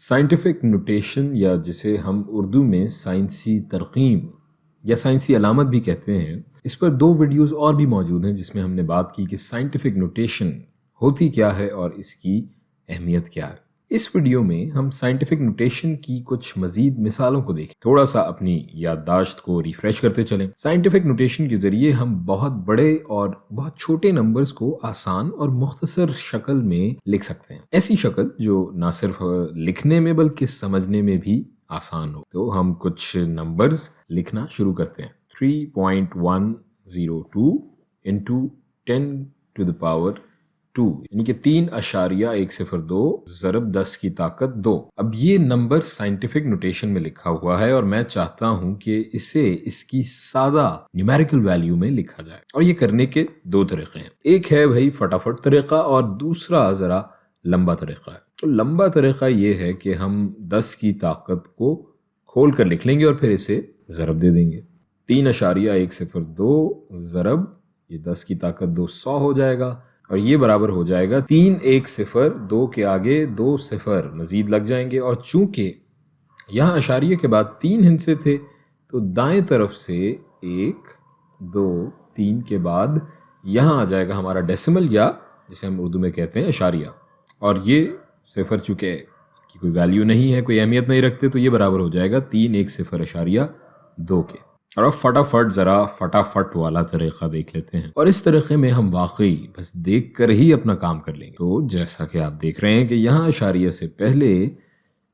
Scientific notation یا جسے ہم اردو میں سائنسی ترقیم یا سائنسی علامت بھی کہتے ہیں، اس پر 2 ویڈیوز اور بھی موجود ہیں جس میں ہم نے بات کی کہ سائنٹیفک نوٹیشن ہوتی کیا ہے اور اس کی اہمیت کیا ہے۔ اس ویڈیو میں ہم سائنٹیفک نوٹیشن کی کچھ مزید مثالوں کو دیکھیں، تھوڑا سا اپنی یادداشت کو ریفریش کرتے چلیں۔ سائنٹیفک نوٹیشن کے ذریعے ہم بہت بڑے اور بہت چھوٹے نمبرز کو آسان اور مختصر شکل میں لکھ سکتے ہیں، ایسی شکل جو نہ صرف لکھنے میں بلکہ سمجھنے میں بھی آسان ہو۔ تو ہم کچھ نمبرز لکھنا شروع کرتے ہیں۔ 3.102 into 10 to the power 2 یعنی کہ 3.102 ضرب 10 کی طاقت 2۔ اب یہ نمبر سائنٹیفک نوٹیشن میں لکھا ہوا ہے اور میں چاہتا ہوں کہ اسے اس کی سادہ نیومیریکل ویلیو میں لکھا جائے، اور یہ کرنے کے 2 طریقے ہیں۔ ایک ہے بھائی فٹافٹ طریقہ اور دوسرا ذرا لمبا طریقہ ہے۔ تو لمبا طریقہ یہ ہے کہ ہم 10 کی طاقت کو کھول کر لکھ لیں گے اور پھر اسے ضرب دے دیں گے۔ 3.102 ضرب یہ 10 کی طاقت 2 100 ہو جائے گا، اور یہ برابر ہو جائے گا 3.102 کے آگے 2 صفر مزید لگ جائیں گے، اور چونکہ یہاں اشاریہ کے بعد 3 ہندسے تھے تو دائیں طرف سے 1 2 3 کے بعد یہاں آ جائے گا ہمارا ڈیسیمل یا جسے ہم اردو میں کہتے ہیں اشاریہ، اور یہ صفر چونکہ کی کوئی ویلیو نہیں ہے، کوئی اہمیت نہیں رکھتے، تو یہ برابر ہو جائے گا 3.102 کے۔ اور اب فٹافٹ والا طریقہ دیکھ لیتے ہیں، اور اس طریقے میں ہم واقعی بس دیکھ کر ہی اپنا کام کر لیں گے۔ تو جیسا کہ آپ دیکھ رہے ہیں کہ یہاں اشاریہ سے پہلے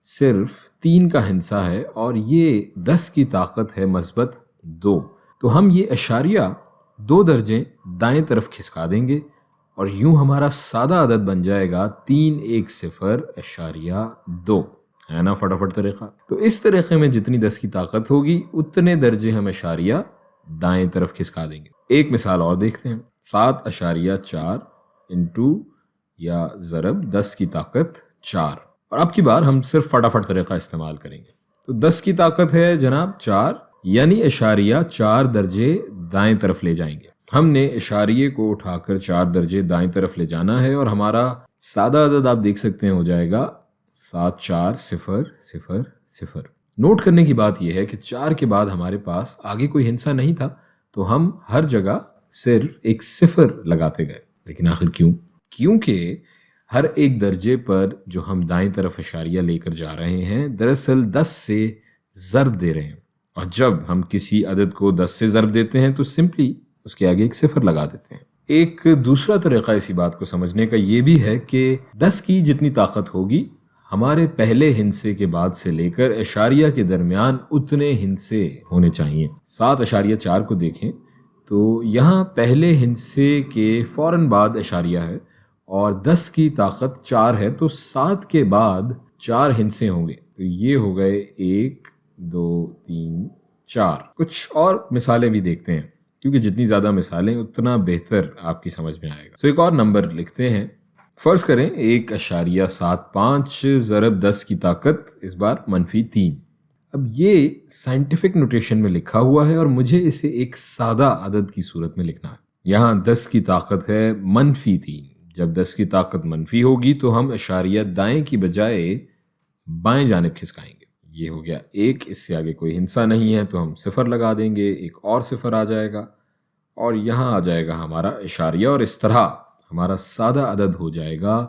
صرف 3 کا ہندسہ ہے اور یہ 10 کی طاقت ہے مثبت 2، تو ہم یہ اشاریہ 2 درجے دائیں طرف کھسکا دیں گے اور یوں ہمارا سادہ عدد بن جائے گا 310.2، ہے نا فٹافٹ طریقہ۔ تو اس طریقے میں جتنی 10 کی طاقت ہوگی اتنے درجے ہم اشاریہ دائیں طرف کھسکا دیں گے۔ ایک مثال اور دیکھتے ہیں۔ 7.4 انٹو یا ضرب 10 کی طاقت 4، اور اب کی بار ہم صرف فٹافٹ طریقہ استعمال کریں گے۔ تو 10 کی طاقت ہے جناب 4، یعنی اشاریہ 4 درجے دائیں طرف لے جائیں گے۔ ہم نے اشاریے کو اٹھا کر 4 درجے دائیں طرف لے جانا ہے، اور ہمارا سادہ عدد آپ دیکھ سکتے ہیں ہو جائے گا 74000۔ نوٹ کرنے کی بات یہ ہے کہ 4 کے بعد ہمارے پاس آگے کوئی ہندسہ نہیں تھا، تو ہم ہر جگہ صرف ایک صفر لگاتے گئے۔ لیکن آخر کیوں؟ کیونکہ ہر ایک درجے پر جو ہم دائیں طرف اشاریہ لے کر جا رہے ہیں دراصل 10 سے ضرب دے رہے ہیں، اور جب ہم کسی عدد کو 10 سے ضرب دیتے ہیں تو سمپلی اس کے آگے ایک صفر لگا دیتے ہیں۔ ایک دوسرا طریقہ اسی بات کو سمجھنے کا یہ بھی ہے کہ 10 کی جتنی طاقت ہوگی ہمارے پہلے ہندسے کے بعد سے لے کر اشاریہ کے درمیان اتنے ہندسے ہونے چاہیے۔ 7.4 کو دیکھیں تو یہاں پہلے ہندسے کے فوراً بعد اشاریہ ہے، اور 10 کی طاقت 4 ہے، تو 7 کے بعد 4 ہندسے ہوں گے، تو یہ ہو گئے 1 2 3 4۔ کچھ اور مثالیں بھی دیکھتے ہیں، کیونکہ جتنی زیادہ مثالیں اتنا بہتر آپ کی سمجھ میں آئے گا۔ ایک اور نمبر لکھتے ہیں۔ فرض کریں 1.75 ضرب 10 کی طاقت اس بار -3۔ اب یہ سائنٹیفک نوٹیشن میں لکھا ہوا ہے اور مجھے اسے ایک سادہ عدد کی صورت میں لکھنا ہے۔ یہاں 10 کی طاقت ہے -3۔ جب 10 کی طاقت منفی ہوگی تو ہم اشاریہ دائیں کی بجائے بائیں جانب کھسکائیں گے۔ یہ ہو گیا 1، اس سے آگے کوئی ہندسہ نہیں ہے تو ہم صفر لگا دیں گے، ایک اور صفر آ جائے گا، اور یہاں آ جائے گا ہمارا اشاریہ، اور اس طرح ہمارا سادہ عدد ہو جائے گا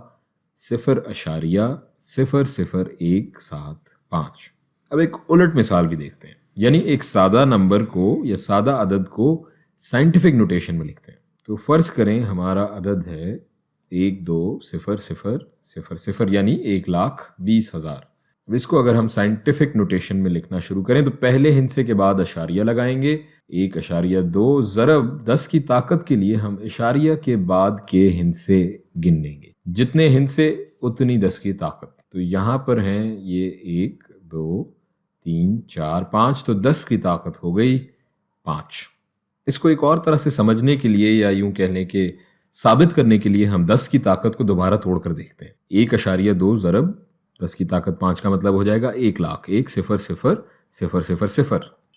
0.000175۔ اب ایک الٹ مثال بھی دیکھتے ہیں، یعنی ایک سادہ نمبر کو یا سادہ عدد کو سائنٹیفک نوٹیشن میں لکھتے ہیں۔ تو فرض کریں ہمارا عدد ہے 120000، یعنی 1,20,000۔ اب اس کو اگر ہم سائنٹیفک نوٹیشن میں لکھنا شروع کریں تو پہلے ہندسے کے بعد اشاریہ لگائیں گے، 1.2 ضرب 10 کی طاقت کے لیے ہم اشاریہ کے بعد کے ہندسے گن لیں گے، جتنے ہندسے اتنی 10 کی طاقت۔ تو یہاں پر ہیں یہ 1 2 3 4 5، تو 10 کی طاقت ہو گئی 5۔ اس کو ایک اور طرح سے سمجھنے کے لیے یا یوں کہنے کے ثابت کرنے کے لیے ہم 10 کی طاقت کو دوبارہ توڑ کر دیکھتے ہیں۔ 1.2 ضرب 10 کی طاقت 5 کا مطلب ہو جائے گا 1,00,000۔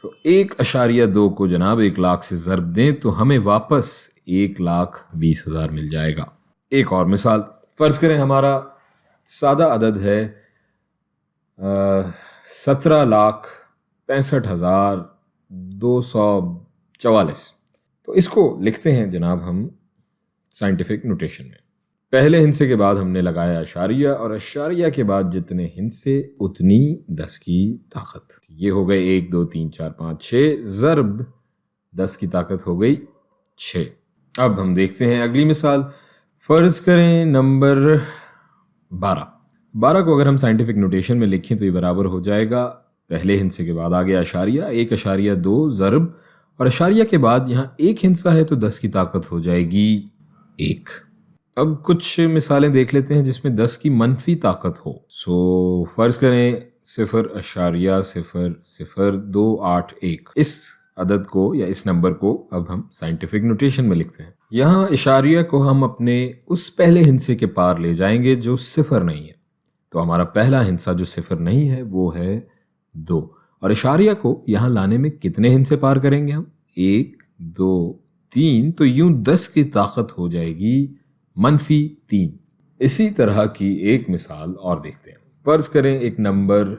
تو 1.2 کو جناب 1,00,000 سے ضرب دیں تو ہمیں واپس 1,20,000 مل جائے گا۔ ایک اور مثال، فرض کریں ہمارا سادہ عدد ہے 17,65,244। تو اس کو لکھتے ہیں جناب ہم سائنٹیفک نوٹیشن میں. پہلے ہندسے کے بعد ہم نے لگایا اشاریہ، اور اشاریہ کے بعد جتنے ہندسے اتنی 10 کی طاقت. یہ ہو گئے 1 2 3 4 5 6 ضرب 10 کی طاقت ہو گئی 6. اب ہم دیکھتے ہیں اگلی مثال. فرض کریں نمبر 12 کو اگر ہم سائنٹیفک نوٹیشن میں لکھیں تو یہ برابر ہو جائے گا پہلے ہندسے کے بعد آ گیا اشاریہ 1.2 ضرب، اور اشاریہ کے بعد یہاں ایک ہندسہ ہے تو 10 کی طاقت ہو جائے گی 1. اب کچھ مثالیں دیکھ لیتے ہیں جس میں 10 کی منفی طاقت ہو. فرض کریں 0.00281. اس عدد کو یا اس نمبر کو اب ہم سائنٹیفک نوٹیشن میں لکھتے ہیں. یہاں اشاریہ کو ہم اپنے اس پہلے ہندسے کے پار لے جائیں گے جو 0 نہیں ہے. تو ہمارا پہلا ہندسہ جو 0 نہیں ہے وہ ہے 2. اور اشاریہ کو یہاں لانے میں کتنے ہندسے پار کریں گے ہم؟ 1 2 3. تو یوں 10 کی طاقت ہو جائے گی -3. اسی طرح کی ایک مثال اور دیکھتے ہیں. فرض کریں ایک نمبر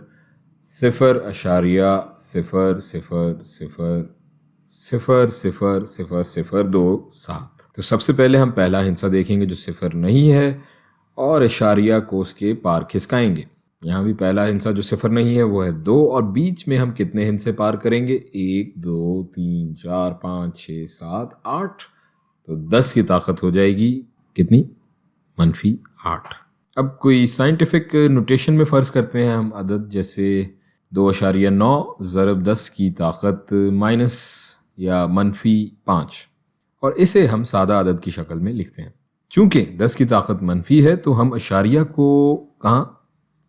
0.0000027. تو سب سے پہلے ہم پہلا ہندسہ دیکھیں گے جو 0 نہیں ہے اور اشاریہ کو اس کے پار کھسکائیں گے. یہاں بھی پہلا ہندسہ جو 0 نہیں ہے وہ ہے 2، اور بیچ میں ہم کتنے ہندسے پار کریں گے؟ 1 2 3 4 5 6 7 8. تو 10 کی طاقت ہو جائے گی کتنی؟ -8. اب کوئی سائنٹیفک نوٹیشن میں فرض کرتے ہیں ہم عدد، جیسے 2.9 ضرب 10 کی طاقت مائنس یا -5، اور اسے ہم سادہ عدد کی شکل میں لکھتے ہیں. چونکہ 10 کی طاقت منفی ہے تو ہم اشاریہ کو کہاں؟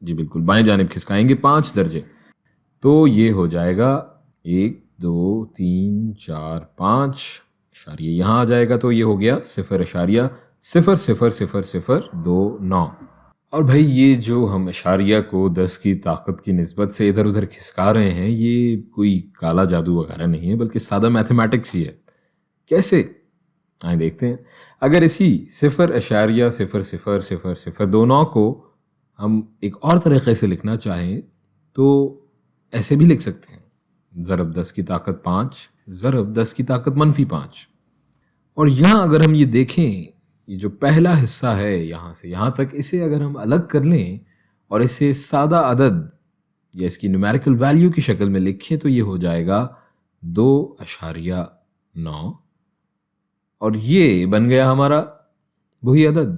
جی بالکل بائیں جانب کھسکائیں گے 5 درجے. تو یہ ہو جائے گا 1 2 3 4 5 اشاریہ یہاں آ جائے گا. تو یہ ہو گیا 0.00029. اور بھائی یہ جو ہم اشاریہ کو 10 کی طاقت کی نسبت سے ادھر ادھر کھسکا رہے ہیں یہ کوئی کالا جادو وغیرہ نہیں ہے، بلکہ سادہ میتھمیٹکس ہی ہے. کیسے؟ آئیں دیکھتے ہیں. اگر اسی 0.00029 کو ہم ایک اور طریقے سے لکھنا چاہیں تو ایسے بھی لکھ سکتے ہیں. ضرب 10 کی طاقت 5 ضرب 10 کی طاقت -5. اور یہاں اگر ہم یہ دیکھیں، یہ جو پہلا حصہ ہے یہاں سے یہاں تک، اسے اگر ہم الگ کر لیں اور اسے سادہ عدد یا اس کی نیومیریکل ویلیو کی شکل میں لکھیں تو یہ ہو جائے گا 2.9، اور یہ بن گیا ہمارا وہی عدد